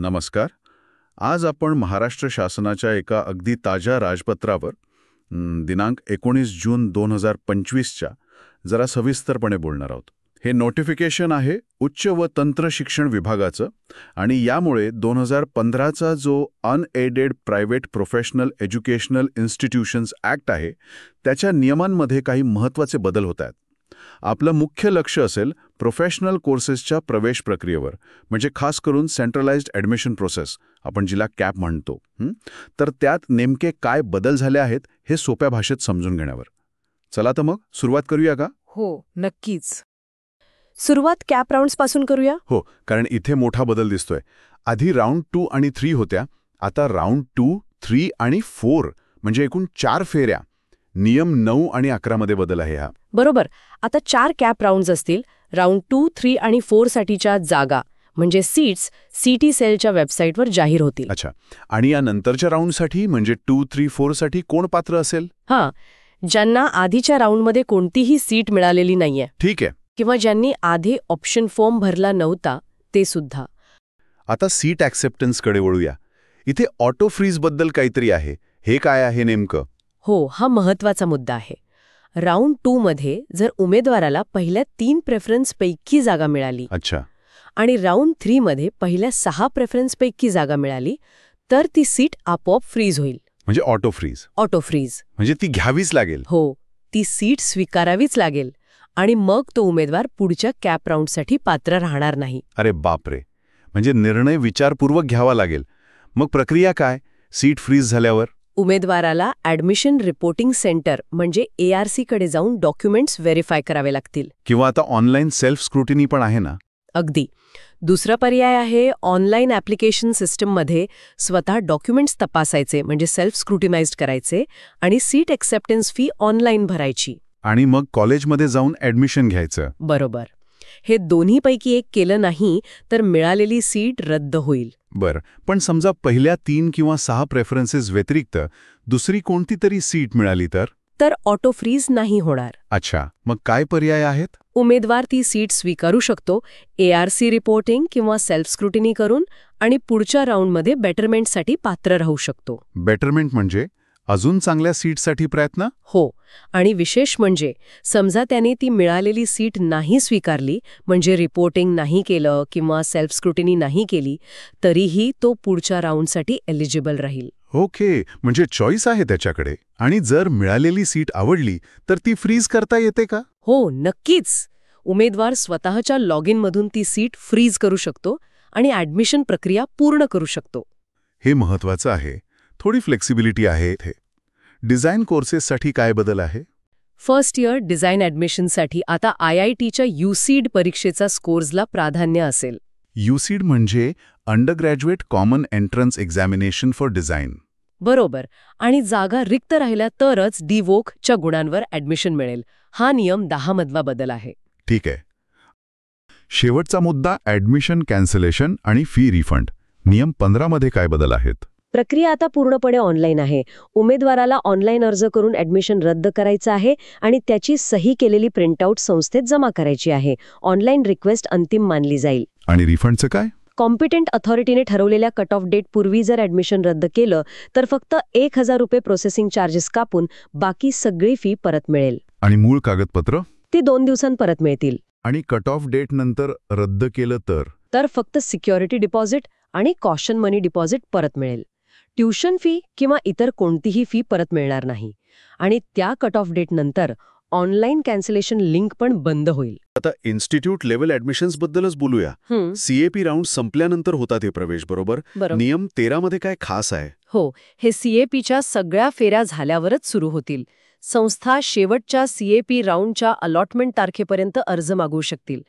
नमस्कार. आज आपण महाराष्ट्र शासनाच्या एका अगदी ताज्या राजपत्रावर दिनांक 19 जून 2025च्या जरा सविस्तरपणे बोलणार आहोत. हे नोटिफिकेशन आहे उच्च व तंत्र शिक्षण विभागाचं आणि यामुळे 2015चा जो unaided private professional educational institutions act आहे त्याच्या नियमांमध्ये काही महत्त्वाचे बदल होत आहेत. आपलं मुख्य लक्ष असेल प्रोफेशनल कोर्सेसच्या प्रवेश प्रक्रियेवर, म्हणजे खास करून सेंट्रलाइज्ड ॲडमिशन प्रोसेस, आपण जिला कॅप म्हणतो. तर त्यात नेमके काय बदल झाले आहेत हे सोप्या भाषेत समजून घेण्यावर. चला तर मग सुरुवात करूया का? हो, नक्कीच. सुरुवात कॅप राऊंड्सपासून करूया. हो, कारण इथे मोठा बदल दिसतोय. आधी राऊंड 2 आणि 3 होत्या, आता राऊंड 2, 3 आणि 4 म्हणजे एकूण 4 फेऱ्या. नियम 9 आणि 11 मध्ये बदल आहे हा. बरोबर. आता 4 कॅप राऊंड्स असतील. राऊंड 2, 3 आणि 4 साठीच्या जागा म्हणजे सीट्स सीटी सेलच्या वेबसाईटवर जाहीर होतील. अच्छा. आणि या नंतरच्या राऊंडसाठी म्हणजे 2, 3, 4 साठी कोण पात्र असेल? हां, ज्यांना आधीच्या राऊंडमध्ये कोणतीही सीट मिळालेली नाहीये. ठीक आहे. किंवा ज्यांनी आधी ऑप्शन फॉर्म भरला नव्हता ते सुद्धा. आता सीट ॲक्सेप्टन्सकडे वळूया. इथे ऑटो फ्रीज बद्दल काहीतरी आहे. हे काय आहे नेमकं? हो, हा महत्त्वाचा मुद्दा आहे. राऊंड 2 मध्ये जर उमेदवाराला पहिल्या 3 प्रेफरन्सपैकी जागा मिळाली, अच्छा, आणि राऊंड 3 मध्ये पहिल्या 6 प्रेफरन्सपैकी जागा मिळाली, तर ती सीट आपोआप फ्रीज होईल. म्हणजे ऑटो फ्रीज. ऑटो फ्रीज म्हणजे ती घ्यावीच लागेल. हो, ती सीट स्वीकारावीच लागेल आणि मग तो उमेदवार पुढच्या कॅप राऊंडसाठी पात्र राहणार नाही. अरे बापरे, म्हणजे निर्णय विचारपूर्वक घ्यावा लागेल. मग प्रक्रिया काय? सीट फ्रीज झाल्यावर उमेदवाराला ॲडमिशन रिपोर्टिंग सेंटर म्हणजे ARC कडे जाऊन डॉक्युमेंट्स व्हेरीफाय करावे लागतील. किंवा आता ऑनलाईन सेल्फ स्क्रुटिनी पण आहे ना? अगदी. दुसरा पर्याय आहे ऑनलाईन ॲप्लिकेशन सिस्टममध्ये स्वतः डॉक्युमेंट्स तपासायचे म्हणजे सेल्फ स्क्रुटिनाइज्ड करायचे आणि सीट एक्सेप्टन्स फी ऑनलाईन भरायची. आणि मग कॉलेजमध्ये जाऊन ॲडमिशन घ्यायचं. बरोबर. हे दोन्हीपैकी एक केलं नाही तर मिळालेली सीट रद्द होईल. बरं, पण समजा पहिल्या 3 किंवा 6 प्रेफरन्सेस व्यतिरिक्त दुसरी कोणती तरी सीट मिळाली तर ऑटो फ्रीज नाही होणार. अच्छा, मग काय पर्याय आहेत? उमेदवार ती सीट स्वीकारू शकतो ARC रिपोर्टिंग किंवा सेल्फ स्क्रुटिनी करून आणि पुढच्या राऊंडमध्ये बेटरमेंटसाठी पात्र राहू शकतो. बेटरमेंट म्हणजे अजून चांगल्या सीटसाठी प्रयत्न? हो, आणि विशेष म्हणजे समजा त्याने ती मिळालेली सीट नाही स्वीकारली, म्हणजे रिपोर्टिंग नाही केलं किंवा सेल्फ स्क्रुटिनी नाही केली, तरीही तो पुढच्या राऊंडसाठी एलिजिबल राहील. ओके, म्हणजे चॉईस आहे त्याच्याकडे. आणि जर मिळालेली सीट आवडली तर ती फ्रीज करता येते का? हो, नक्कीच. उमेदवार स्वतःच्या लॉग इनमधून ती सीट फ्रीज करू शकतो आणि ॲडमिशन प्रक्रिया पूर्ण करू शकतो. हे महत्त्वाचं आहे. थोडी फ्लेक्सिबिलिटी आहे इथे. डिझाईन कोर्सेससाठी काय बदल आहे? फर्स्ट इयर डिझाईन ॲडमिशनसाठी आता IITच्या UCED परीक्षेचा स्कोर्सला प्राधान्य असेल. UCED म्हणजे undergraduate common entrance examination for design. बरोबर. आणि जागा रिक्त राहिल्या तरच DVOCच्या गुणांवर ॲडमिशन मिळेल. हा नियम 10 मधला बदल आहे. ठीक आहे. शेवटचा मुद्दा ॲडमिशन कॅन्सलेशन आणि फी रिफंड. नियम 15 मध्ये काय बदल आहेत? प्रक्रिया आता पूर्णपणे ऑनलाईन आहे. उमेदवाराला ऑनलाईन अर्ज करून ॲडमिशन रद्द करायचं आहे आणि त्याची सही केलेली प्रिंटआउट संस्थेत जमा करायची आहे. ऑनलाईन रिक्वेस्ट अंतिम मानली जाईल. आणि रिफंडचं काय? कॉम्पिटंट अथॉरिटीने ठरवलेल्या कट ऑफ डेट पूर्वी जर ॲडमिशन रद्द केलं तर फक्त 1000 रुपये प्रोसेसिंग चार्जेस कापून बाकी सगळी फी परत मिळेल. आणि मूळ कागदपत्र? ती 2 दिवसांत परत मिळतील. आणि कट ऑफ डेट नंतर रद्द केलं तर फक्त सिक्युरिटी डिपॉझिट आणि कॉशन मनी डिपॉझिट परत मिळेल. ट्युशन फी किंवा इतर कोणतीही फी परत मिळणार नाही. आणि त्या कट ऑफ डेट नंतर ऑनलाईन कॅन्सलेशन लिंक पण बंद होईल. आता इन्स्टिट्यूट लेव्हल ॲडमिशन्स बद्दलच बोलूया. CAP राऊंड संपल्यानंतर होतात हे प्रवेश, बरोबर? नियम 13 मध्ये काय खास आहे? हो, हे CAPच्या सगळ्या फेऱ्या झाल्यावरच सुरू होतील. संस्था शेवटच्या CAP राऊंडच्या अलॉटमेंट तारखेपर्यंत अर्ज मागवू शकतील.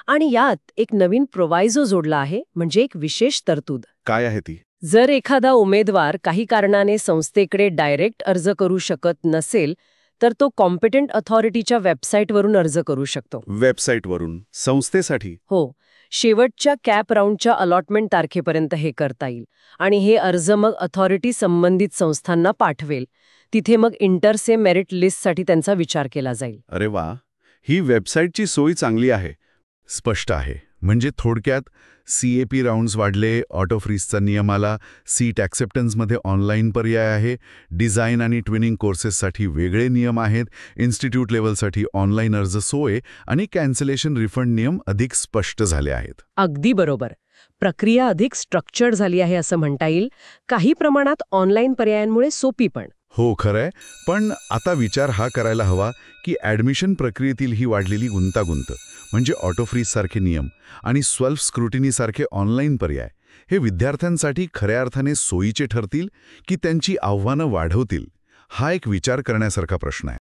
आणि यात एक नवीन प्रोवायझो जोडला आहे, म्हणजे एक विशेष तरतूद. काय आहे ती? जर एखादा उमेदवार काही कारणाने संस्थेकडे डायरेक्ट अर्ज करू शकत नसेल तर तो कॉम्पिटंट अथॉरिटीच्या वेबसाईटवरून अर्ज करू शकतो. वेबसाईटवरून संस्थेसाठी? हो, शेवटच्या कॅप राऊंडच्या अलॉटमेंट तारखेपर्यंत हे करता येईल. आणि हे अर्ज मग अथॉरिटी संबंधित संस्थांना पाठवेल. तिथे मग इंटरसे मेरिट लिस्टसाठी त्यांचा विचार केला जाईल. अरे वा, ही वेबसाईटची सोय चांगली आहे. स्पष्ट आहे. म्हणजे थोडक्यात CAP राऊंड्स वाढले, ऑटो फ्रीजचा नियम आला, सीट ॲक्सेप्टन्समध्ये ऑनलाईन पर्याय आहे, डिझाईन आणि ट्विनिंग कोर्सेससाठी वेगळे नियम आहेत, इन्स्टिट्यूट लेव्हलसाठी ऑनलाईन अर्ज सोय आणि कॅन्सलेशन रिफंड नियम अधिक स्पष्ट झाले आहेत. अगदी बरोबर. प्रक्रिया अधिक स्ट्रक्चर्ड झाली आहे असं म्हणता येईल. काही प्रमाणात ऑनलाईन पर्यायांमुळे सोपी पण. हो खरंय, पण आता विचार हा करायला हवा की ॲडमिशन प्रक्रियेतील ही वाढलेली गुंतागुंत म्हणजे ऑटो फ्रीजसारखे नियम आणि सेल्फ स्क्रुटिनीसारखे ऑनलाईन पर्याय हे विद्यार्थ्यांसाठी खऱ्या अर्थाने सोयीचे ठरतील की त्यांची आव्हानं वाढवतील? हा एक विचार करण्यासारखा प्रश्न आहे.